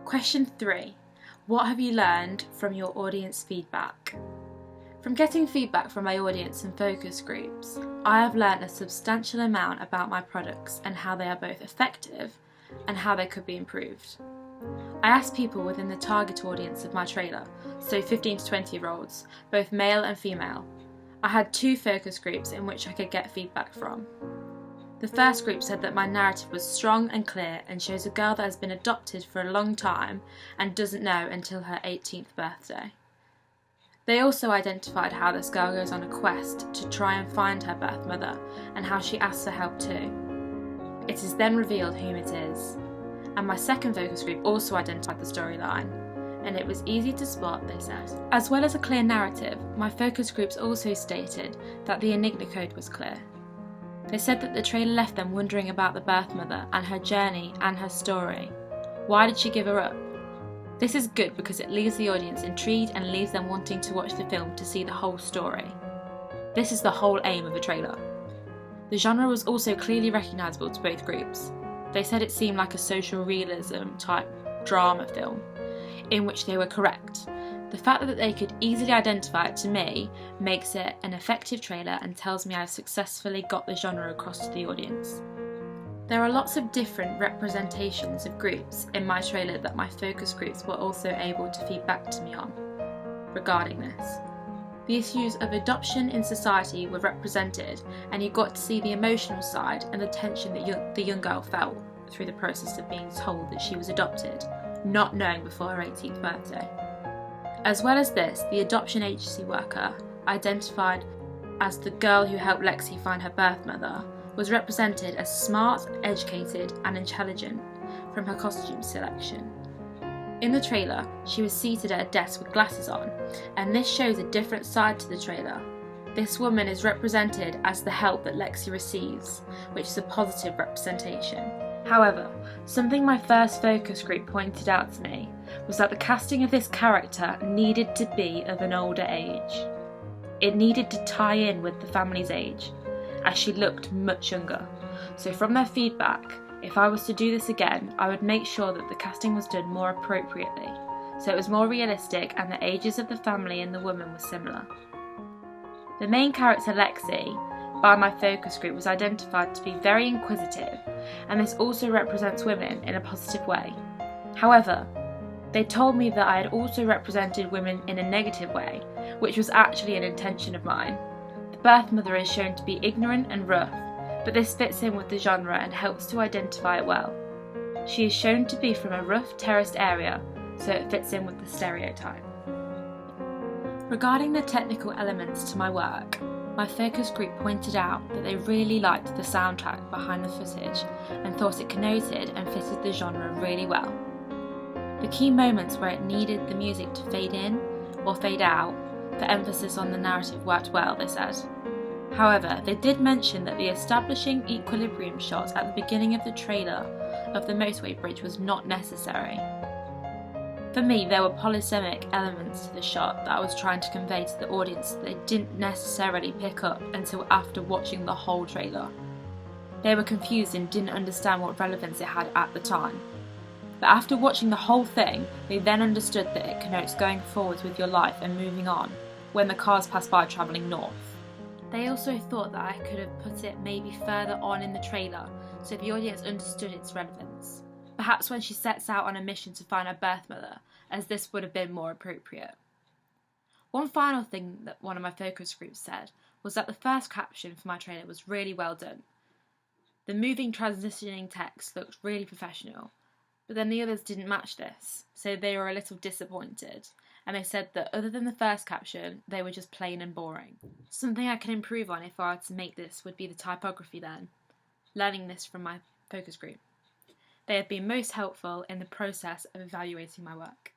Question 3. What have you learned from your audience feedback? From getting feedback from my audience and focus groups, I have learned a substantial amount about my products and how they are both effective and how they could be improved. I asked people within the target audience of my trailer, so 15 to 20-year-olds, both male and female. I had 2 focus groups in which I could get feedback from. The first group said that my narrative was strong and clear and shows a girl that has been adopted for a long time and doesn't know until her 18th birthday. They also identified how this girl goes on a quest to try and find her birth mother and how she asks for help too. It is then revealed whom it is. And my second focus group also identified the storyline, and it was easy to spot, they said. As well as a clear narrative, my focus groups also stated that the Enigma code was clear. They said that the trailer left them wondering about the birth mother and her journey and her story. Why did she give her up? This is good because it leaves the audience intrigued and leaves them wanting to watch the film to see the whole story. This is the whole aim of a trailer. The genre was also clearly recognisable to both groups. They said it seemed like a social realism type drama film, in which they were correct. The fact that they could easily identify it to me makes it an effective trailer and tells me I've successfully got the genre across to the audience. There are lots of different representations of groups in my trailer that my focus groups were also able to feed back to me on regarding this. The issues of adoption in society were represented, and you got to see the emotional side and the tension that the young girl felt through the process of being told that she was adopted, not knowing before her 18th birthday. As well as this, the adoption agency worker, identified as the girl who helped Lexi find her birth mother, was represented as smart, educated and intelligent from her costume selection. In the trailer, she was seated at a desk with glasses on, and this shows a different side to the trailer. This woman is represented as the help that Lexi receives, which is a positive representation. However, something my first focus group pointed out to me was that the casting of this character needed to be of an older age. It needed to tie in with the family's age, as she looked much younger. So from their feedback, if I was to do this again, I would make sure that the casting was done more appropriately, so it was more realistic and the ages of the family and the woman were similar. The main character, Lexi, by my focus group was identified to be very inquisitive, and this also represents women in a positive way. However, they told me that I had also represented women in a negative way, which was actually an intention of mine. The birth mother is shown to be ignorant and rough, but this fits in with the genre and helps to identify it well. She is shown to be from a rough terraced area, so it fits in with the stereotype. Regarding the technical elements to my work, my focus group pointed out that they really liked the soundtrack behind the footage and thought it connoted and fitted the genre really well. The key moments where it needed the music to fade in or fade out for emphasis on the narrative worked well, they said. However, they did mention that the establishing equilibrium shot at the beginning of the trailer of the motorway bridge was not necessary. For me, there were polysemic elements to the shot that I was trying to convey to the audience that they didn't necessarily pick up until after watching the whole trailer. They were confused and didn't understand what relevance it had at the time. But after watching the whole thing, they then understood that it connotes going forwards with your life and moving on when the cars pass by travelling north. They also thought that I could have put it maybe further on in the trailer so the audience understood its relevance. Perhaps when she sets out on a mission to find her birth mother, as this would have been more appropriate. One final thing that one of my focus groups said was that the first caption for my trailer was really well done. The moving transitioning text looked really professional, but then the others didn't match this, so they were a little disappointed, and they said that other than the first caption, they were just plain and boring. Something I can improve on if I were to make this would be the typography then, learning this from my focus group. They have been most helpful in the process of evaluating my work.